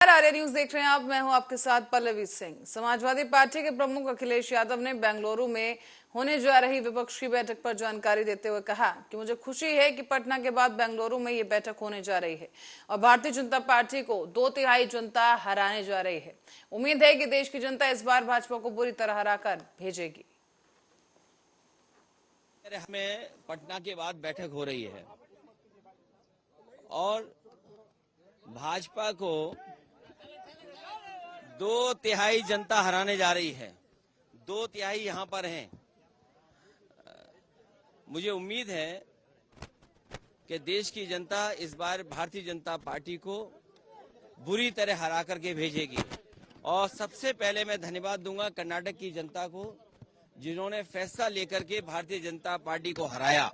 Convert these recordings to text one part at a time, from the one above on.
Arya news देख रहे हैं आप। मैं हूं आपके साथ पल्लवी सिंह। समाजवादी पार्टी के प्रमुख अखिलेश यादव ने बेंगलुरु में होने जा रही विपक्ष की बैठक पर जानकारी देते हुए कहा कि मुझे खुशी है कि पटना के बाद बेंगलुरु में ये बैठक होने जा रही है और भारतीय जनता पार्टी को 2/3 जनता हराने जा रही है। उम्मीद है कि देश की जनता इस बार भाजपा को बुरी तरह हराकर भेजेगी। हमें पटना के बाद बैठक हो रही है और भाजपा को 2/3 जनता हराने जा रही है। 2/3 यहाँ पर हैं। मुझे उम्मीद है कि देश की जनता इस बार भारतीय जनता पार्टी को बुरी तरह हरा करके भेजेगी। और सबसे पहले मैं धन्यवाद दूंगा कर्नाटक की जनता को, जिन्होंने फैसला लेकर के भारतीय जनता पार्टी को हराया।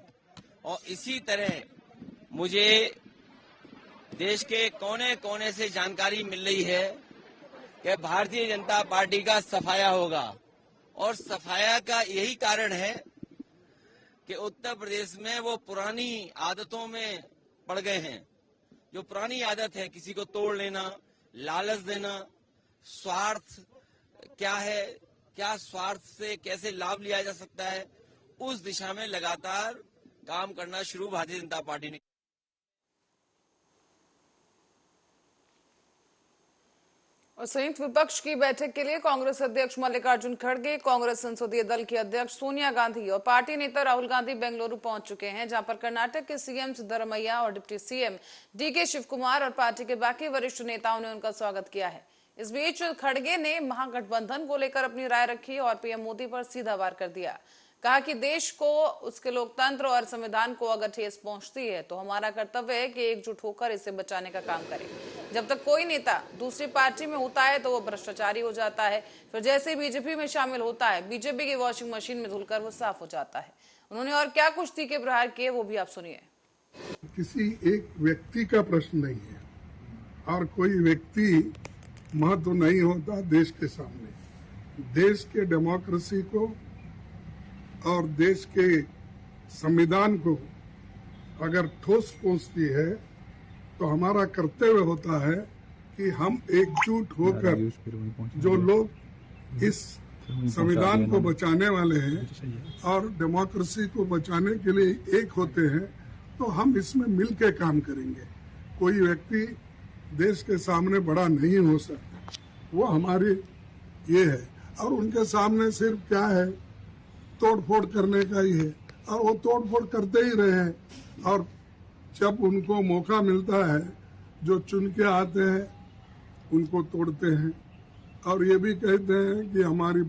और इसी तरह मुझे देश के कोने कोने से जानकारी मिल रही है कि भारतीय जनता पार्टी का सफाया होगा। और सफाया का यही कारण है कि उत्तर प्रदेश में वो पुरानी आदतों में पड़ गए हैं। जो पुरानी आदत है, किसी को तोड़ लेना, लालच देना, स्वार्थ क्या है, क्या स्वार्थ से कैसे लाभ लिया जा सकता है, उस दिशा में लगातार काम करना शुरू भारतीय जनता पार्टी ने। और संयुक्त विपक्ष की बैठक के लिए कांग्रेस अध्यक्ष मल्लिकार्जुन खड़गे, कांग्रेस संसदीय दल की अध्यक्ष सोनिया गांधी और पार्टी नेता राहुल गांधी बेंगलुरु पहुंच चुके हैं, जहां पर कर्नाटक के सीएम सिद्धरमैया और डिप्टी सीएम डीके शिवकुमार और पार्टी के बाकी वरिष्ठ नेताओं ने उनका स्वागत किया है। इस बीच खड़गे ने महागठबंधन को लेकर अपनी राय रखी और पीएम मोदी पर सीधा वार कर दिया। कहा कि देश को, उसके लोकतंत्र और संविधान को अगर ठेस पहुंचती है तो हमारा कर्तव्य है कि एकजुट होकर इसे बचाने का काम करें। जब तक कोई नेता दूसरी पार्टी में होता है तो वो भ्रष्टाचारी हो जाता है, फिर जैसे ही बीजेपी में शामिल होता है, बीजेपी की वॉशिंग मशीन में धुलकर वो साफ हो जाता है। उन्होंने और क्या कुछ तीखे प्रहार किए वो भी आप सुनिए। किसी एक व्यक्ति का प्रश्न नहीं है और कोई व्यक्ति महत्व नहीं होता देश के सामने। देश के डेमोक्रेसी को और देश के संविधान को अगर ठोस पहुंचती है तो हमारा कर्तव्य होता है कि हम एकजुट होकर जो लोग इस संविधान को बचाने वाले हैं और डेमोक्रेसी को बचाने के लिए एक होते हैं, तो हम इसमें मिलकर काम करेंगे। कोई व्यक्ति देश के सामने बड़ा नहीं हो सकता, वो हमारी ये है। और उनके सामने सिर्फ क्या है, तोड़फोड़ करने का ही है और वो तोड़फोड़ करते ही रहे हैं। और जब उनको मौका मिलता है, जो चुन के आते हैं उनको तोड़ते हैं और ये भी कहते हैं कि हमारी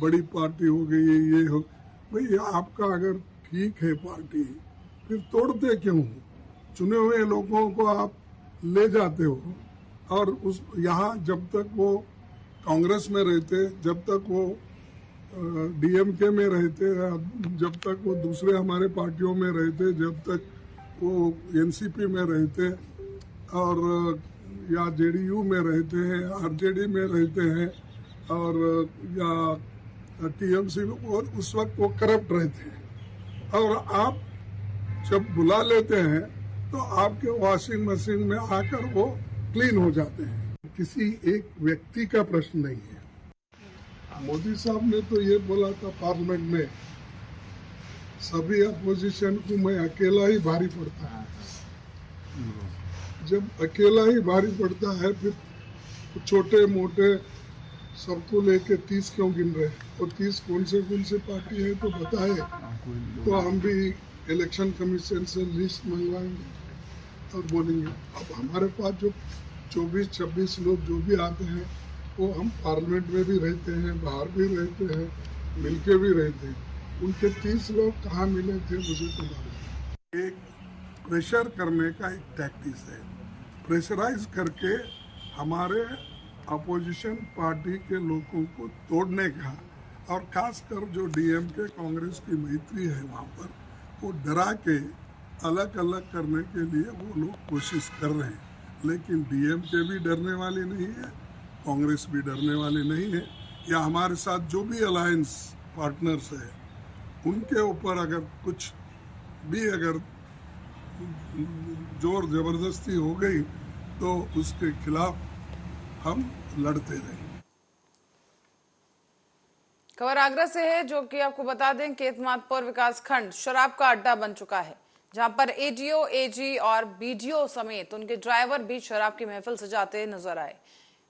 बड़ी पार्टी हो गई है, ये हो। भाई आपका अगर ठीक है पार्टी, फिर तोड़ते क्यों हो? चुने हुए लोगों को आप ले जाते हो। और उस यहाँ जब तक वो कांग्रेस में रहते, जब तक वो डीएमके में रहते, जब तक वो दूसरे हमारे पार्टियों में रहते, जब तक वो एनसीपी में रहते और या जेडीयू में रहते हैं, आरजेडी में रहते हैं और या टीएमसी में, और उस वक्त वो करप्ट रहते हैं। और आप जब बुला लेते हैं तो आपके वॉशिंग मशीन में आकर वो क्लीन हो जाते हैं। किसी एक व्यक्ति का प्रश्न नहीं है। मोदी साहब ने तो ये बोला था पार्लियामेंट में, सभी अपोजिशन को मैं अकेला ही भारी पड़ता है। जब अकेला ही भारी पड़ता है, फिर छोटे मोटे सबको लेके 30 क्यों गिन रहे? और 30 कौन से पार्टी है तो बताए, तो हम भी इलेक्शन कमीशन से लिस्ट मंगवाएंगे और बोलेंगे। अब हमारे पास जो 24-26 लोग जो भी आते हैं, वो हम पार्लियामेंट में भी रहते हैं, बाहर भी रहते हैं, मिलके भी रहते हैं। उनके 30 लोग कहाँ मिले थे मुझे तो मालूम। एक प्रेशर करने का एक टैक्टिस है, प्रेशराइज करके हमारे अपोजिशन पार्टी के लोगों को तोड़ने का। और खासकर जो डीएमके कांग्रेस की मैत्री है, वहाँ पर वो डरा के अलग अलग करने के लिए वो लोग कोशिश कर रहे हैं। लेकिन डीएमके भी डरने वाली नहीं है, कांग्रेस भी डरने वाली नहीं है, या हमारे साथ जो भी अलायंस पार्टनर्स है उनके ऊपर अगर कुछ भी अगर जोर जबरदस्ती हो गई तो उसके खिलाफ हम लड़ते रहेंगे। खबर आगरा से है, जो कि आपको बता दें कि एतमादपुर विकासखंड शराब का अड्डा बन चुका है, जहां पर एडीओ, एजी और बीडीओ समेत उनके ड्राइवर भी शराब की महफिल सजाते नजर आए।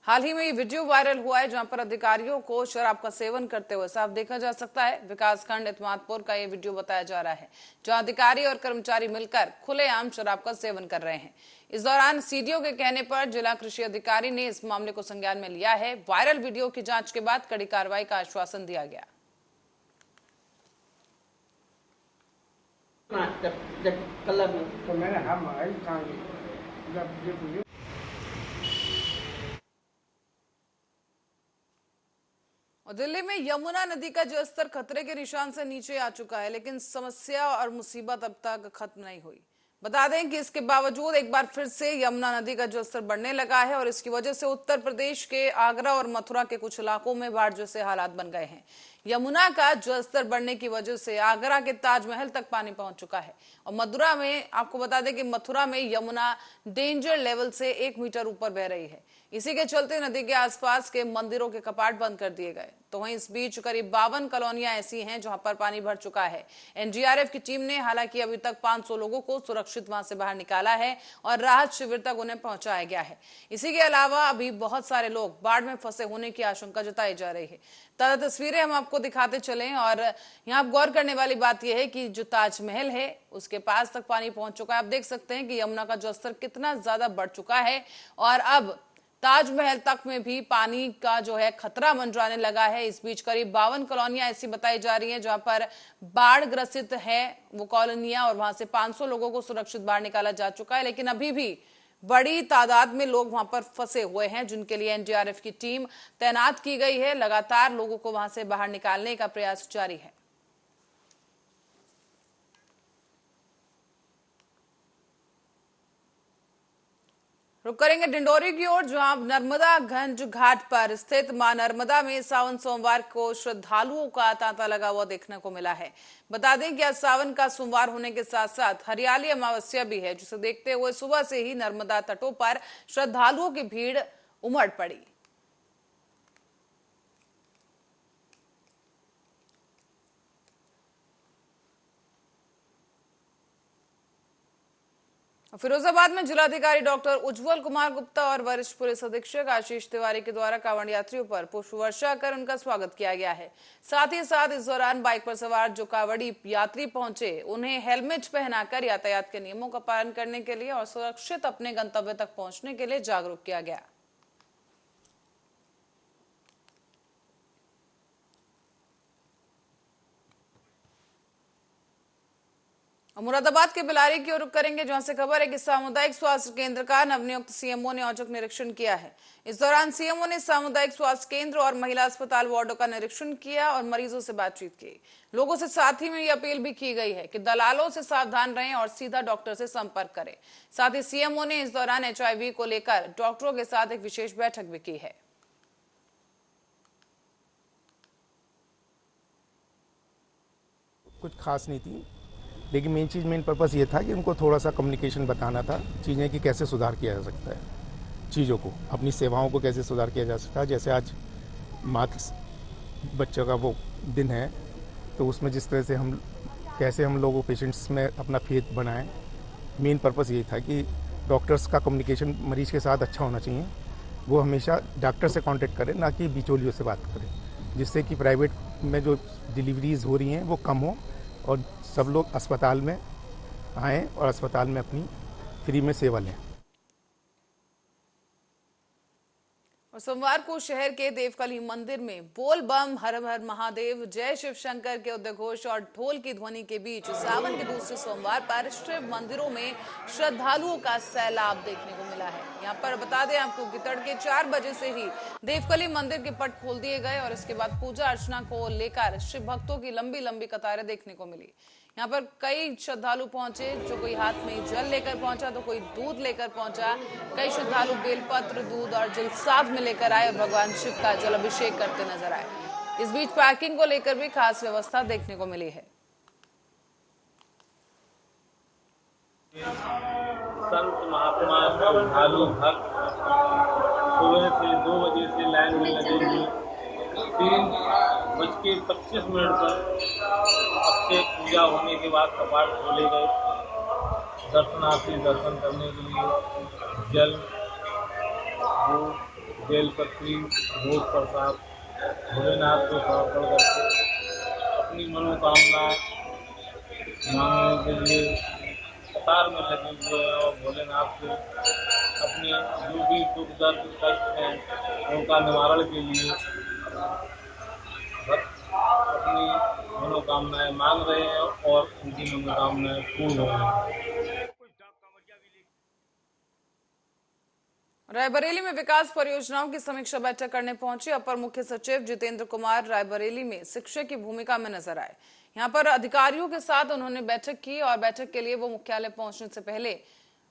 हाल ही में ये वीडियो वायरल हुआ है, जहां पर अधिकारियों को शराब का सेवन करते हुए साफ देखा जा सकता है। विकासखंड एतमादपुर का ये वीडियो बताया जा रहा है, जहां अधिकारी और कर्मचारी मिलकर खुलेआम शराब का सेवन कर रहे हैं। इस दौरान सीडीओ के कहने पर जिला कृषि अधिकारी ने इस मामले को संज्ञान में लिया है। वायरल वीडियो की जांच के बाद कड़ी कार्रवाई का आश्वासन दिया गया। जब कलर में तो मैंने हम आई जब और दिल्ली में यमुना नदी का जलस्तर खतरे के निशान से नीचे आ चुका है, लेकिन समस्या और मुसीबत अब तक खत्म नहीं हुई। बता दें कि इसके बावजूद एक बार फिर से यमुना नदी का जलस्तर बढ़ने लगा है और इसकी वजह से उत्तर प्रदेश के आगरा और मथुरा के कुछ इलाकों में बाढ़ जैसे हालात बन गए हैं। यमुना का जलस्तर बढ़ने की वजह से आगरा के ताजमहल तक पानी पहुंच चुका है और मथुरा में, आपको बता दें कि मथुरा में यमुना डेंजर लेवल से 1 मीटर ऊपर बह रही है। इसी के चलते नदी के आसपास के मंदिरों के कपाट बंद कर दिए गए। तो वहीं इस बीच करीब 52 कॉलोनियां ऐसी हैं जहां पर पानी भर चुका है। एनडीआरएफ की टीम ने हालांकि अभी तक 500 लोगों को सुरक्षित वहां से बाहर निकाला है और राहत शिविर तक उन्हें पहुंचाया गया है। इसी के अलावा अभी बहुत सारे लोग बाढ़ में फंसे होने की आशंका जताई जा रही है। ताजा तस्वीरें हम आपको दिखाते चलें और यहाँ आप गौर करने वाली बात यह है कि जो ताजमहल है उसके पास तक पानी पहुंच चुका है। आप देख सकते हैं कि यमुना का जलस्तर कितना ज्यादा बढ़ चुका है और अब ताजमहल तक में भी पानी का जो है खतरा मंडराने लगा है। इस बीच करीब 52 कॉलोनियां ऐसी बताई जा रही हैं जहां पर बाढ़ ग्रसित है वो कॉलोनियां और वहां से 500 लोगों को सुरक्षित बाहर निकाला जा चुका है, लेकिन अभी भी बड़ी तादाद में लोग वहां पर फंसे हुए हैं, जिनके लिए एनडीआरएफ की टीम तैनात की गई है। लगातार लोगों को वहां से बाहर निकालने का प्रयास जारी है। रुक करेंगे डिंडोरी की ओर, जहां नर्मदागंज घाट पर स्थित मां नर्मदा में सावन सोमवार को श्रद्धालुओं का तांता लगा हुआ देखने को मिला है। बता दें कि आज सावन का सोमवार होने के साथ साथ हरियाली अमावस्या भी है, जिसे देखते हुए सुबह से ही नर्मदा तटों पर श्रद्धालुओं की भीड़ उमड़ पड़ी। फिरोजाबाद में जिलाधिकारी डॉक्टर उज्जवल कुमार गुप्ता और वरिष्ठ पुलिस अधीक्षक आशीष तिवारी के द्वारा कांवड़ यात्रियों पर पुष्प वर्षा कर उनका स्वागत किया गया है। साथ ही साथ इस दौरान बाइक पर सवार जो कांवड़ी यात्री पहुंचे उन्हें हेलमेट पहनाकर यातायात के नियमों का पालन करने के लिए और सुरक्षित अपने गंतव्य तक पहुंचने के लिए जागरूक किया गया। मुरादाबाद के बिलारी की ओर रुख करेंगे, जहां से खबर है कि सामुदायिक स्वास्थ्य केंद्र का नवनियुक्त सीएमओ ने औचक निरीक्षण किया है। इस दौरान सीएमओ ने सामुदायिक स्वास्थ्य केंद्र और महिला अस्पताल वार्डों का निरीक्षण किया और मरीजों से बातचीत की। लोगों से साथ ही में यह अपील भी की गई है कि दलालों से सावधान रहें और सीधा डॉक्टर से संपर्क करें। साथ ही सीएमओ ने इस दौरान HIV को लेकर डॉक्टरों के साथ एक विशेष बैठक भी की है। कुछ खास नहीं थी, लेकिन मेन पर्पस ये था कि उनको थोड़ा सा कम्युनिकेशन बताना था, चीज़ें कि कैसे सुधार किया जा सकता है, चीज़ों को, अपनी सेवाओं को कैसे सुधार किया जा सकता है। जैसे आज मातृ बच्चों का वो दिन है, तो उसमें जिस तरह से कैसे हम लोगों पेशेंट्स में अपना फेथ बनाएं, मेन पर्पस ये था कि डॉक्टर्स का कम्युनिकेशन मरीज के साथ अच्छा होना चाहिए। वो हमेशा डॉक्टर से कांटेक्ट करें, ना कि बिचौलियों से बात करें, जिससे कि प्राइवेट में जो डिलीवरीज हो रही हैं वो कम हो और सब लोग अस्पताल में आएँ और अस्पताल में अपनी फ्री में सेवा लें। और सोमवार को शहर के देवकली मंदिर में बोल बम हर हर महादेव जय शिव शंकर के उद्घोष और ढोल की ध्वनि के बीच सावन के दूसरे सोमवार पर शिव मंदिरों में श्रद्धालुओं का सैलाब देखने को मिला है। यहाँ पर बता दें आपको कि तड़के 4 बजे से ही देवकली मंदिर के पट खोल दिए गए और इसके बाद पूजा अर्चना को लेकर शिव भक्तों की लंबी लंबी कतारें देखने को मिली। यहाँ पर कई श्रद्धालु पहुंचे, जो कोई हाथ में जल लेकर पहुंचा तो कोई दूध लेकर पहुंचा। कई श्रद्धालु बेलपत्र, दूध और जल साथ में लेकर आए और भगवान शिव का जल अभिषेक करते नजर आए। इस बीच पार्किंग को लेकर भी खास व्यवस्था देखने को मिली है। संत महात्मा श्रद्धालु भक्त सुबह से 2 बजे से लाइन में लगे हुए 3:25 पर अब से पूजा होने के बाद कपाट खोले गए। दर्शनार्थी दर्शन करने के लिए जल, बेलपत्री, भोग प्रसाद भोलेनाथ को समर्पण करके अपनी मनोकामना मांगने के लिए कतार में लगे हुए हैं और भोलेनाथ से अपने जो भी दुख दर्द कष्ट हैं उनका निवारण के लिए अपनी मनोकामनाएं मांग रहे हैं और उनकी मनोकामनाएं पूर्ण हो रही हैं। रायबरेली में विकास परियोजनाओं की समीक्षा बैठक करने पहुंचे अपर मुख्य सचिव जितेंद्र कुमार रायबरेली में शिक्षक की भूमिका में नजर आए। यहां पर अधिकारियों के साथ उन्होंने बैठक की और बैठक के लिए वो मुख्यालय पहुंचने से पहले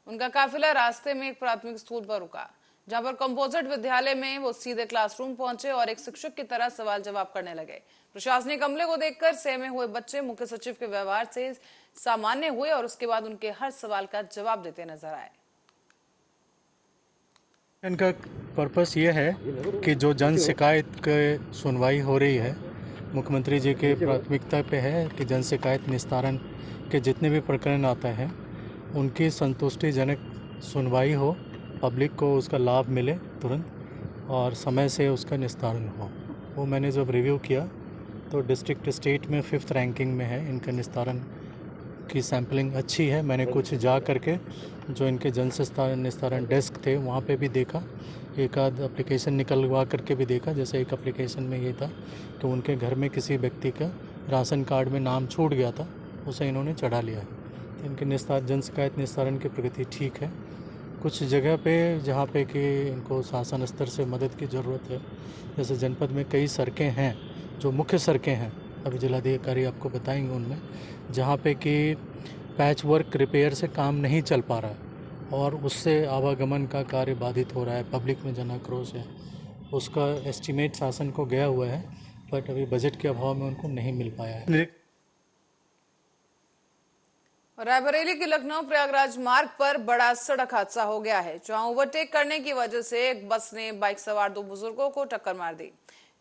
उनका काफिला रास्ते में एक प्राथमिक स्कूल पर रुका, जहां पर कंपोजिट विद्यालय में वो सीधे क्लासरूम पहुंचे और एक शिक्षक की तरह सवाल जवाब करने लगे। प्रशासनिक अमले को देखकर सहमे हुए बच्चे मुख्य सचिव के व्यवहार से सामान्य हुए और उसके बाद उनके हर सवाल का जवाब देते नजर आए। इनका पर्पस ये है कि जो जन शिकायत की सुनवाई हो रही है, मुख्यमंत्री जी के प्राथमिकता पे है कि जन शिकायत निस्तारण के जितने भी प्रकरण आते हैं उनकी संतुष्टिजनक सुनवाई हो, पब्लिक को उसका लाभ मिले तुरंत और समय से उसका निस्तारण हो। वो मैंने जब रिव्यू किया तो डिस्ट्रिक्ट स्टेट में 5th रैंकिंग में है। इनका निस्तारण की सैम्पलिंग अच्छी है। मैंने कुछ जा करके जो इनके जन निस्तारण डेस्क थे वहाँ पे भी देखा, एक आध एप्लीकेशन निकलवा करके भी देखा। जैसे एक एप्लीकेशन में ये था कि उनके घर में किसी व्यक्ति का राशन कार्ड में नाम छूट गया था, उसे इन्होंने चढ़ा लिया है। इनके जन शिकायत निस्तारण की प्रगति ठीक है। कुछ जगह पे जहाँ पे कि इनको शासन स्तर से मदद की ज़रूरत है, जैसे जनपद में कई सड़कें हैं जो मुख्य सड़कें हैं, अभी जिलाधिकारी आपको बताएंगे उनमें, जहाँ पे कि पैच वर्क रिपेयर से काम नहीं चल पा रहा है और उससे आवागमन का कार्य बाधित हो रहा है। पब्लिक में जन आक्रोश है, उसका एस्टीमेट शासन को गया हुआ है, बट अभी बजट के अभाव में उनको नहीं मिल पाया है। रायबरेली के लखनऊ प्रयागराज मार्ग पर बड़ा सड़क हादसा हो गया है, जहां ओवरटेक करने की वजह से एक बस ने बाइक सवार 2 बुजुर्गों को टक्कर मार दी।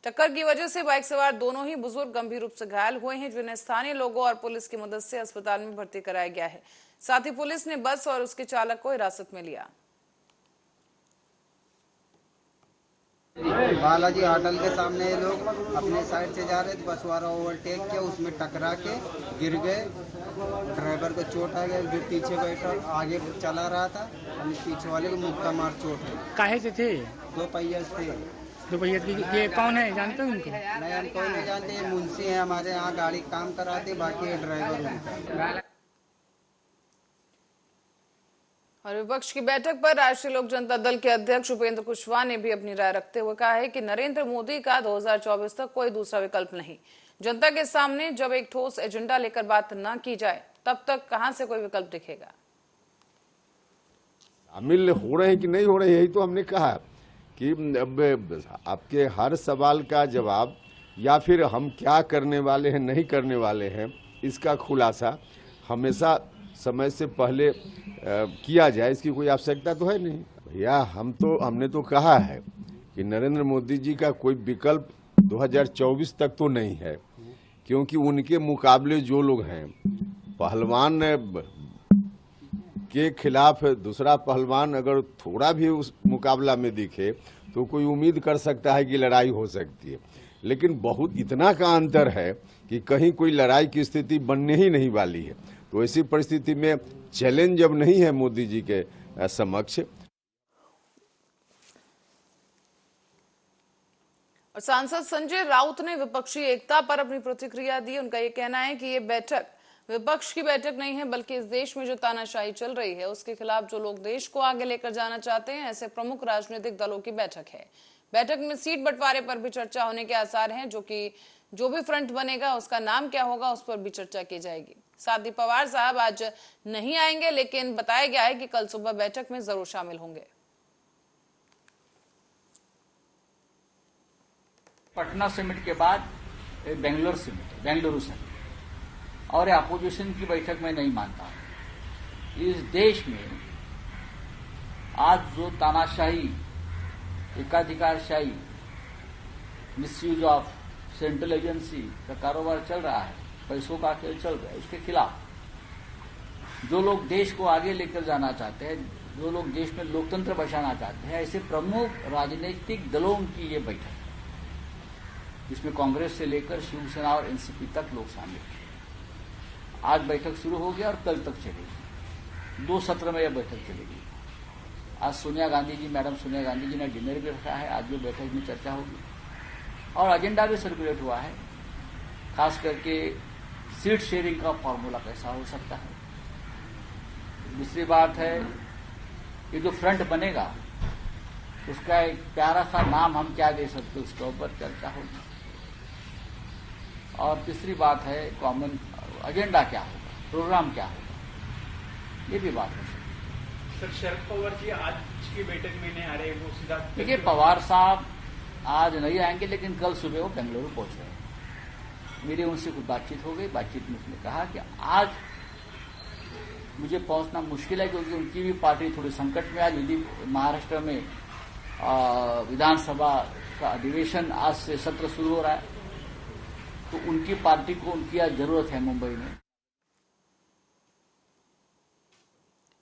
टक्कर की वजह से बाइक सवार दोनों ही बुजुर्ग गंभीर रूप से घायल हुए हैं, जिन्हें स्थानीय लोगों और पुलिस की मदद से अस्पताल में भर्ती कराया गया है। साथ ही पुलिस ने बस और उसके चालक को हिरासत में लिया। बालाजी होटल के सामने ये लोग अपने साइड से जा रहे थे, बस वाला ओवरटेक किया, उसमें टकरा के गिर गए। ड्राइवर को चोट आ गया, जो पीछे बैठा आगे चला रहा था, पीछे वाले को मुक्का मार चोट है। काहे से थे? 2 पहिया थे। 2 पहिया की ये कौन है, जानते हैं उनको? नहीं, हम कोई नहीं जानते। ये मुंशी है हमारे यहाँ, गाड़ी काम कराते, बाकी ये ड्राइवर उनका। और विपक्ष की बैठक पर राष्ट्रीय लोक जनता दल के अध्यक्ष उपेंद्र कुशवाहा ने भी अपनी राय रखते हुए कहा है कि नरेंद्र मोदी का 2024 तक कोई दूसरा विकल्प नहीं। जनता के सामने जब एक ठोस एजेंडा लेकर बात न की जाए तब तक कहां से कोई विकल्प दिखेगा। शामिल हो रहे हैं कि नहीं हो रहे, यही तो हमने कहा कि अब आपके हर सवाल का जवाब या फिर हम क्या करने वाले हैं नहीं करने वाले हैं, इसका खुलासा हमेशा समय से पहले किया जाए, इसकी कोई आवश्यकता तो है नहीं। भैया हमने तो कहा है कि नरेंद्र मोदी जी का कोई विकल्प 2024 तक तो नहीं है, क्योंकि उनके मुकाबले जो लोग हैं, पहलवान के खिलाफ दूसरा पहलवान अगर थोड़ा भी उस मुकाबला में दिखे तो कोई उम्मीद कर सकता है कि लड़ाई हो सकती है, लेकिन बहुत इतना का अंतर है कि कहीं कोई लड़ाई की स्थिति बनने ही नहीं वाली है। तो ऐसी परिस्थिति में चैलेंज जब नहीं है मोदी जी के समक्ष। और सांसद संजय राउत ने विपक्षी एकता पर अपनी प्रतिक्रिया दी। उनका ये कहना है कि ये बैठक विपक्ष की बैठक नहीं है, बल्कि इस देश में जो तानाशाही चल रही है उसके खिलाफ जो लोग देश को आगे लेकर जाना चाहते हैं, ऐसे प्रमुख राजनीतिक दलों की बैठक है। बैठक में सीट बंटवारे पर भी चर्चा होने के आसार हैं, जो भी फ्रंट बनेगा उसका नाम क्या होगा उस पर भी चर्चा की जाएगी। साथ ही पवार साहब आज नहीं आएंगे, लेकिन बताया गया है कि कल सुबह बैठक में जरूर शामिल होंगे। पटना समिट के बाद बेंगलुरु समिट और अपोजिशन की बैठक में नहीं मानता। इस देश में आज जो तानाशाही एकाधिकारशाही मिसयूज ऑफ सेंट्रल एजेंसी का कारोबार चल रहा है, पैसों का खेल चल रहा है, उसके खिलाफ जो लोग देश को आगे लेकर जाना चाहते हैं, जो लोग देश में लोकतंत्र बचाना चाहते हैं, ऐसे प्रमुख राजनीतिक दलों की ये बैठक है, जिसमें कांग्रेस से लेकर शिवसेना और एनसीपी तक लोग शामिल हैं। आज बैठक शुरू होगी और कल तक चलेगी। 2 सत्र में यह बैठक चलेगी। आज सोनिया गांधी जी, मैडम सोनिया गांधी जी ने डिनर भी रखा है, आज भी बैठक में चर्चा होगी और एजेंडा भी सर्कुलेट हुआ है, खास करके सीट शेयरिंग का फॉर्मूला कैसा हो सकता है। दूसरी बात है, ये जो फ्रंट बनेगा उसका एक प्यारा सा नाम हम क्या दे सकते, उसके ऊपर चर्चा होगी। और तीसरी बात है, कॉमन एजेंडा क्या होगा, प्रोग्राम क्या होगा, ये भी बात हो सकती है। सर, शरद पवार जी आज की बैठक में नहीं आ रहे, वो सीधा देखिए, पवार साहब आज नहीं आएंगे, लेकिन कल सुबह वो बेंगलुरु पहुंच रहे हैं। मेरी उनसे कुछ बातचीत हो गई, बातचीत में उसने कहा कि आज मुझे पहुंचना मुश्किल है, क्योंकि उनकी भी पार्टी थोड़ी संकट में। आज यदि महाराष्ट्र में विधानसभा का अधिवेशन आज से सत्र शुरू हो रहा है, तो उनकी पार्टी को उनकी आज जरूरत है मुंबई में।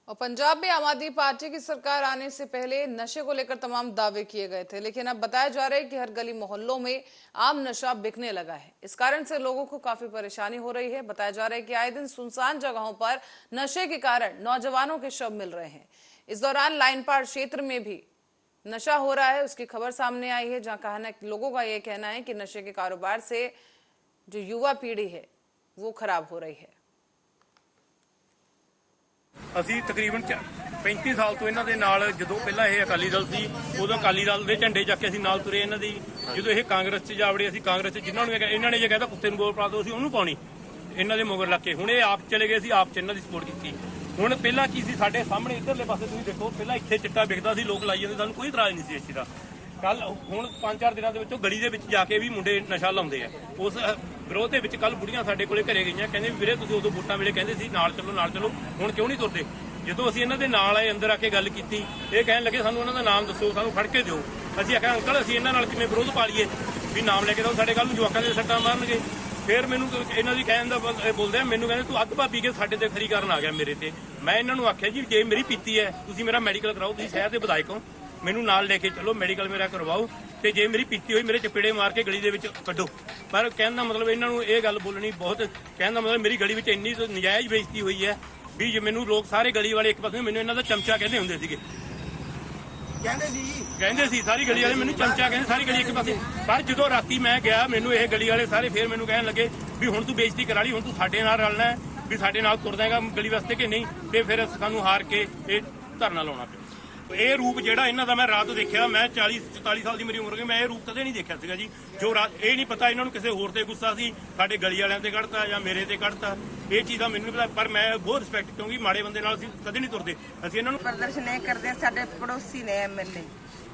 और पंजाब में आम आदमी पार्टी की सरकार आने से पहले नशे को लेकर तमाम दावे किए गए थे, लेकिन अब बताया जा रहा है कि हर गली मोहल्लों में आम नशा बिकने लगा है। इस कारण से लोगों को काफी परेशानी हो रही है। बताया जा रहा है कि आए दिन सुनसान जगहों पर नशे के कारण नौजवानों के शव मिल रहे हैं। इस दौरान लाइन पार क्षेत्र में भी नशा हो रहा है, उसकी खबर सामने आई है, जहां लोगों का यह कहना है कि नशे के कारोबार से जो युवा पीढ़ी है वो खराब हो रही है। ਅਸੀਂ ਤਕਰੀਬਨ 35 ਸਾਲ ਤੋਂ ਇਹਨਾਂ ਦੇ ਨਾਲ, ਜਦੋਂ ਪਹਿਲਾਂ ਇਹ ਅਕਾਲੀ ਦਲ ਸੀ ਉਦੋਂ ਅਕਾਲੀ ਦਲ ਦੇ ਝੰਡੇ ਚੱਕ ਕੇ ਅਸੀਂ ਨਾਲ ਤੁਰੇ ਇਹਨਾਂ ਦੀ। ਜਦੋਂ ਇਹ ਕਾਂਗਰਸ 'ਚ ਜਾਵੜੇ, ਅਸੀਂ ਕਾਂਗਰਸ 'ਚ ਜਿਨ੍ਹਾਂ ਨੂੰ ਇਹਨਾਂ ਨੇ ਜੇ ਕਹਿੰਦਾ ਕੁੱਤੇ ਨੂੰ ਗੋਲ ਪਾ ਦਿਓ, ਅਸੀਂ ਉਹਨੂੰ ਪਾਉਣੀ, ਇਹਨਾਂ ਦੇ ਮਗਰ ਲੱਗ ਕੇ। ਹੁਣ ਇਹ ਆਪ ਚਲੇ ਗਏ, ਅਸੀਂ ਆਪ 'ਚ ਇਹਨਾਂ ਦੀ ਸਪੋਰਟ ਕੀਤੀ। ਹੁਣ ਪਹਿਲਾਂ ਕੀ ਸੀ, ਸਾਡੇ ਸਾਹਮਣੇ ਇੱਧਰਲੇ ਪਾਸੇ ਤੁਸੀਂ ਦੇਖੋ, ਪਹਿਲਾਂ ਇੱਥੇ ਚਿੱਟਾ ਵਿਕਦਾ ਸੀ, ਲੋਕ ਲਾਈ ਜਾਂਦੇ, ਸਾਨੂੰ ਕੋਈ ਇਤਰਾਜ਼ ਨਹੀਂ ਸੀ ਇਸ ਚੀਜ਼ ਦਾ। ਕੱਲ ਹੁਣ 5-4 ਦਿਨਾਂ ਦੇ ਵਿੱਚੋਂ ਗਲੀ ਦੇ ਵਿੱਚ ਜਾ ਕੇ ਵੀ ਮੁੰਡੇ ਨਸ਼ਾ ਲਾਉਂਦੇ ਆ। ਉਸ ਵਿਰੋਧ ਦੇ ਵਿੱਚ ਕੱਲ ਬੁੜੀਆਂ ਸਾਡੇ ਕੋਲੇ ਘਰੇ ਗਈਆਂ, ਕਹਿੰਦੇ ਵੀਰੇ ਤੁਸੀਂ ਉਦੋਂ ਵੋਟਾਂ ਵੇਲੇ ਕਹਿੰਦੇ ਸੀ ਨਾਲ ਚੱਲੋ ਨਾਲ ਚੱਲੋ, ਹੁਣ ਕਿਉਂ ਨਹੀਂ ਤੁਰਦੇ? ਜਦੋਂ ਅਸੀਂ ਇਹਨਾਂ ਦੇ ਨਾਲ ਆਏ, ਅੰਦਰ ਆ ਕੇ ਗੱਲ ਕੀਤੀ, ਇਹ ਕਹਿਣ ਲੱਗੇ ਸਾਨੂੰ ਉਹਨਾਂ ਦਾ ਨਾਮ ਦੱਸੋ, ਸਾਨੂੰ ਫੜ ਕੇ ਦਿਓ। ਅਸੀਂ ਆਖਿਆ ਅੰਕਲ ਅਸੀਂ ਇਹਨਾਂ ਨਾਲ ਕਿਵੇਂ ਵਿਰੋਧ ਪਾ ਲਈਏ, ਵੀ ਨਾਮ ਲੈ ਕੇ ਦਿਓ, ਸਾਡੇ ਕੱਲ ਨੂੰ ਜਵਾਕਾਂ ਦੇ ਸੱਟਾਂ ਮਾਰਨਗੇ। ਫਿਰ ਮੈਨੂੰ ਇਹਨਾਂ ਦੀ ਕਹਿਣ ਦਾ ਬੋਲਦੇ ਆ, ਮੈਨੂੰ ਕਹਿੰਦੇ ਤੂੰ ਅੱਧ ਭਾਪੀ ਕੇ ਸਾਡੇ ਤੇ ਖਰੀ ਕਰਨ ਆ ਗਿਆ ਮੇਰੇ ਤੇ। ਮੈਂ ਇਹਨਾਂ ਨੂੰ ਆਖਿਆ ਜੀ ਜੇ ਮੇਰੀ ਪੀਤੀ ਹੈ ਤੁਸੀਂ ਮੇਰਾ ਮੈਡੀਕਲ ਕਰਾਓ, ਤੁਸੀਂ ਸ਼ਹਿਰ ਦੇ ਵਿਧਾਇਕ ਹੋ, ਮੈਨੂੰ ਨਾਲ ਲੈ ਕੇ ਚਲੋ, ਮੈਡੀਕਲ ਮੇਰਾ ਕਰਵਾਓ, ਤੇ ਜੇ ਮੇਰੀ ਪੀਤੀ ਹੋਈ ਮੇਰੇ ਚਪੇੜੇ ਮਾਰ ਕੇ ਗਲੀ ਦੇ ਵਿੱਚ ਕੱਢੋ। ਪਰ ਕਹਿਣ ਦਾ ਮਤਲਬ ਇਹਨਾਂ ਨੂੰ ਇਹ ਗੱਲ ਬੋਲਣੀ ਬਹੁਤ, ਕਹਿਣ ਦਾ ਮਤਲਬ ਮੇਰੀ ਗਲੀ ਵਿੱਚ ਇੰਨੀ ਨਜਾਇਜ਼ ਬੇਇੱਜ਼ਤੀ ਹੋਈ ਹੈ ਵੀ ਜੇ ਮੈਨੂੰ ਲੋਕ ਸਾਰੇ ਗਲੀ ਵਾਲੇ ਇੱਕ ਪਾਸੇ ਮੈਨੂੰ ਇਹਨਾਂ ਦਾ ਚਮਚਾ ਕਹਿੰਦੇ ਹੁੰਦੇ ਸੀਗੇ, ਕਹਿੰਦੇ ਸੀ ਸਾਰੀ ਗਲੀ ਵਾਲੇ ਮੈਨੂੰ ਚਮਚਾ ਕਹਿੰਦੇ, ਸਾਰੀ ਗਲੀ ਇੱਕ ਪਾਸੇ। ਪਰ ਜਦੋਂ ਰਾਤੀ ਮੈਂ ਗਿਆ, ਮੈਨੂੰ ਇਹ ਗਲੀ ਵਾਲੇ ਸਾਰੇ ਫੇਰ ਮੈਨੂੰ ਕਹਿਣ ਲੱਗੇ ਵੀ ਹੁਣ ਤੂੰ ਬੇਇੱਜ਼ਤੀ ਕਰਾ ਲਈ, ਹੁਣ ਤੂੰ ਸਾਡੇ ਨਾਲ ਰਲਣਾ ਹੈ, ਵੀ ਸਾਡੇ ਨਾਲ ਤੁਰਦਾ ਹੈਗਾ ਗਲੀ ਵਾਸਤੇ ਕਿ ਨਹੀਂ। ਤੇ ਫਿਰ ਸਾਨੂੰ ਹਾਰ ਕੇ ਇਹ ਧਰਨਾ ਲਾਉਣਾ ਪਿਆ। ਇਹ ਰੂਪ ਜਿਹੜਾ ਇਹਨਾਂ ਦਾ ਮੈਂ ਰਾਤ ਦੇਖਿਆ, ਮੈਂ 40-44 ਸਾਲ ਦੀ ਮੇਰੀ ਉਮਰ ਹੋ ਗਈ, ਮੈਂ ਇਹ ਰੂਪ ਕਦੇ ਨਹੀਂ ਦੇਖਿਆ ਸੀਗਾ ਜੀ। ਜੋ ਰਾਤ ਇਹ ਨਹੀਂ ਪਤਾ ਇਹਨਾਂ ਨੂੰ ਕਿਸੇ ਹੋਰ ਤੇ ਗੁੱਸਾ ਸੀ, ਸਾਡੇ ਗਲੀ ਵਾਲਿਆਂ ਤੇ ਕੱਢਤਾ ਜਾਂ ਮੇਰੇ ਤੇ ਕੱਢਤਾ, ਇਹ ਚੀਜ਼ ਦਾ ਮੈਨੂੰ ਨਹੀਂ ਪਤਾ। ਪਰ ਮੈਂ ਬਹੁਤ ਰਿਸਪੈਕਟ, ਕਿਉਂਕਿ ਮਾੜੇ ਬੰਦੇ ਨਾਲ ਅਸੀਂ ਕਦੇ ਨਹੀਂ ਤੁਰਦੇ। ਅਸੀਂ ਇਹਨਾਂ ਨੂੰ ਪ੍ਰਦਰਸ਼ਨ ਇਹ ਕਰਦੇ, ਸਾਡੇ ਪੜੋਸੀ ਨੇ ਐਮਐਲਏ,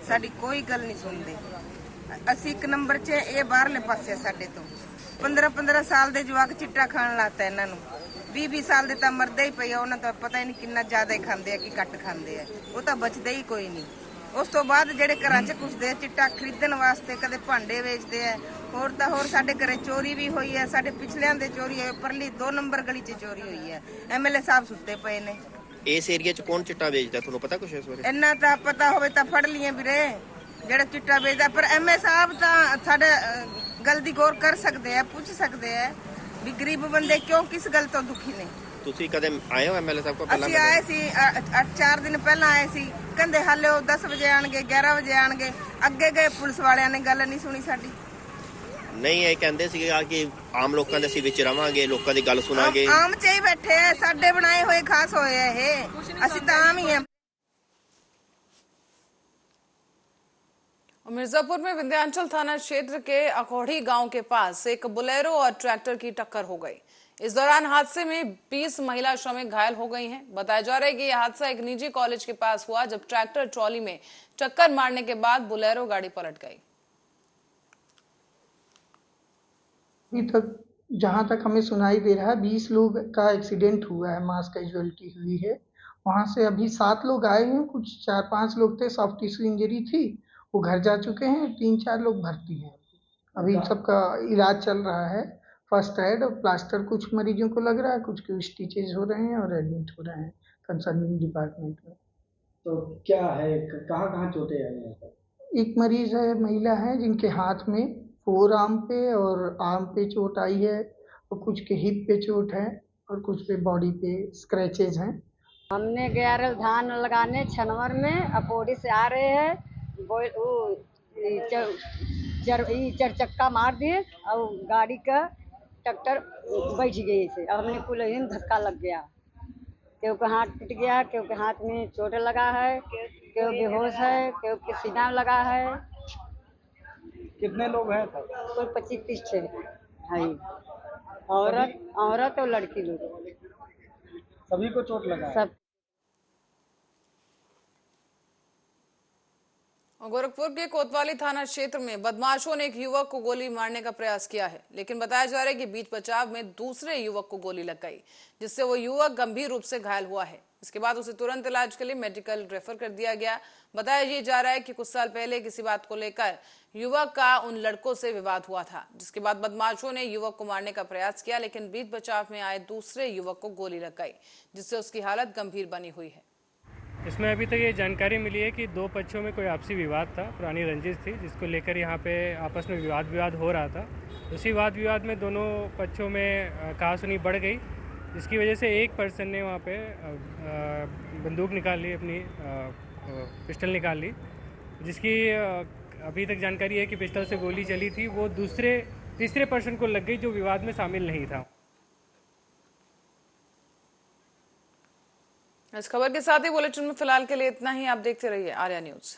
ਸਾਡੀ ਕੋਈ ਗੱਲ ਨਹੀਂ ਸੁਣਦੇ। ਅਸੀਂ 1 ਨੰਬਰ 'ਚ, ਇਹ ਬਾਹਰਲੇ ਪਾਸੇ ਸਾਡੇ ਤੋਂ 15-15 ਸਾਲ ਦੇ ਜਵਾਕ ਚਿੱਟਾ ਖਾਣ ਲਾਤਾ ਇਹਨਾਂ ਨੂੰ। 20-20 ਸਾਲ ਦੇ ਤਾਂ ਮਰਦੇ ਹੀ ਪਏ ਆ, ਉਹਨਾਂ ਤਾਂ ਪਤਾ ਹੀ ਨਹੀਂ ਕਿੰਨਾ ਜ਼ਿਆਦਾ ਖਾਂਦੇ ਆ ਕਿ ਘੱਟ ਖਾਂਦੇ ਆ, ਉਹ ਤਾਂ ਬਚਦੇ ਹੀ ਕੋਈ ਨਹੀਂ। ਉਸ ਤੋਂ ਬਾਅਦ ਜਿਹੜੇ ਘਰਾਂ 'ਚ ਘੁਸਦੇ ਆ ਚਿੱਟਾ ਖਰੀਦਣ ਵਾਸਤੇ, ਕਦੇ ਭਾਂਡੇ ਵੇਚਦੇ ਆ, ਹੋਰ ਤਾਂ ਹੋਰ ਸਾਡੇ ਘਰੇ ਚੋਰੀ ਵੀ ਹੋਈ ਹੈ, ਸਾਡੇ ਪਿਛਲਿਆਂ ਦੇ ਚੋਰੀ ਹੋਈ, ਪਰਲੀ 2 ਨੰਬਰ ਗਲੀ 'ਚ ਚੋਰੀ ਹੋਈ ਹੈ। ਐਮਐਲਏ ਸਾਹਿਬ ਸੁੱਤੇ ਪਏ ਨੇ। ਇਸ ਏਰੀਆ 'ਚ ਕੌਣ ਚਿੱਟਾ ਵੇਚਦਾ, ਤੁਹਾਨੂੰ ਪਤਾ ਕੁਛ ਇਸ ਬਾਰੇ? ਇੰਨਾ ਤਾਂ ਪਤਾ ਹੋਵੇ ਤਾਂ ਫੜ ਲਈਏ ਵੀਰੇ, ਜਿਹੜਾ ਚਿੱਟਾ ਵੇਚਦਾ। ਪਰ ਐਮਐਲਏ ਸਾਹਿਬ ਤਾਂ ਸਾਡੇ ਗੱਲ ਦੀ ਗੌਰ ਕਰ ਸਕਦੇ ਆ, ਪੁੱਛ ਸਕਦੇ ਆ ਵੀ ਗਰੀਬ ਬੰਦੇ ਕਿਉਂ ਕਿਸ ਗੱਲ ਤੋਂ ਦੁਖੀ ਨੇ। ਤੁਸੀਂ ਕਦੇ ਆਏ ਹੋ ਐਮਐਲਏ ਸਾਹਿਬ ਕੋਲ? ਪਹਿਲਾਂ ਅਸੀਂ ਆਏ ਸੀ 4 ਦਿਨ ਪਹਿਲਾਂ ਆਏ ਸੀ, ਕਹਿੰਦੇ ਹਾਲੇ ਉਹ 10 ਵਜੇ ਆਣਗੇ, 11 ਵਜੇ ਆਣਗੇ। ਅੱਗੇ ਗਏ ਪੁਲਿਸ ਵਾਲਿਆਂ ਨੇ ਗੱਲ ਨਹੀਂ ਸੁਣੀ ਸਾਡੀ। ਨਹੀਂ, ਇਹ ਕਹਿੰਦੇ ਸੀਗੇ ਕਿ ਆਮ ਲੋਕਾਂ ਦੇ ਅਸੀਂ ਵਿੱਚ ਰਵਾਂਗੇ, ਲੋਕਾਂ ਦੀ ਗੱਲ ਸੁਣਾਂਗੇ। ਆਮ ਚ ਹੀ ਬੈਠੇ ਆ, ਸਾਡੇ ਬਣਾਏ ਹੋਏ ਖਾਸ ਹੋਏ ਆ ਇਹ, ਅਸੀਂ ਤਾਂ ਆਮ ਹੀ ਆ। मिर्जापुर में विंध्याचल थाना क्षेत्र के अखौड़ी गांव के पास एक बोलेरो और ट्रैक्टर की टक्कर हो गई। इस दौरान हादसे में 20 महिला श्रमिक घायल हो गई हैं। बताया जा रहा है कि यह हादसा एक निजी कॉलेज के पास हुआ, जब ट्रैक्टर ट्रॉली में टक्कर मारने के बाद बोलेरो गाड़ी पलट गई। अभी तक जहां तक हमें सुनाई दे रहा है 20 लोग का एक्सीडेंट हुआ है, मास कैजुअलिटी हुई है। वहां से अभी 7 लोग आए हैं, कुछ 4-5 लोग थे, सॉफ्ट टिश्यू इंजरी थी, वो घर जा चुके हैं, 3-4 लोग भर्ती हैं। अभी सबका इलाज चल रहा है, फर्स्ट एड और प्लास्टर कुछ मरीजों को लग रहा है, कुछ को स्टिचेज हो रहे हैं और एडमिट हो रहे हैं कंसर्निंग डिपार्टमेंट में। तो क्या है, कहाँ कहाँ चोटें आई हैं? एक मरीज है, महिला है, जिनके हाथ में फोर आर्म पे और आर्म पे चोट आई है और कुछ के हिप पे चोट है और कुछ पे बॉडी पे स्क्रैचेज हैं। हमने गया रहे धान लगाने छनवर में, अपोड़ी से आ रहे हैं, चार चक्का मार दिए और गाड़ी का ट्रैक्टर बैठ गई से। अब हमने कुल ही धक्का लग गया, क्यों के हाथ टूट गया, क्यों के हाथ में चोट लगा है, क्यों बेहोश है, क्यों के सीना लगा है। कितने लोग हैं? कुल 25-30 है, औरत और लड़की लोग, सभी को चोट लगा है? सब। गोरखपुर के कोतवाली थाना क्षेत्र में बदमाशों ने एक युवक को गोली मारने का प्रयास किया है, लेकिन बताया जा रहा है कि बीच बचाव में दूसरे युवक को गोली लग गई, जिससे वो युवक गंभीर रूप से घायल हुआ है। इसके बाद उसे तुरंत इलाज के लिए मेडिकल रेफर कर दिया गया। बताया ये जा रहा है कि कुछ साल पहले किसी बात को लेकर युवक का उन लड़कों से विवाद हुआ था, जिसके बाद बदमाशों ने युवक को मारने का प्रयास किया, लेकिन बीच बचाव में आए दूसरे युवक को गोली लग गई, जिससे उसकी हालत गंभीर बनी हुई है। इसमें अभी तक ये जानकारी मिली है कि दो पक्षों में कोई आपसी विवाद था, पुरानी रंजिश थी, जिसको लेकर यहाँ पे आपस में विवाद हो रहा था। उसी वाद विवाद में दोनों पक्षों में कहासुनी बढ़ गई, जिसकी वजह से एक पर्सन ने वहाँ पे बंदूक निकाल ली, अपनी पिस्टल निकाल ली, जिसकी अभी तक जानकारी है कि पिस्टल से गोली चली थी, वो तीसरे पर्सन को लग गई जो विवाद में शामिल नहीं था। इस खबर के साथ ही बुलेटिन में फिलहाल के लिए इतना ही। आप देखते रहिए आर्या न्यूज।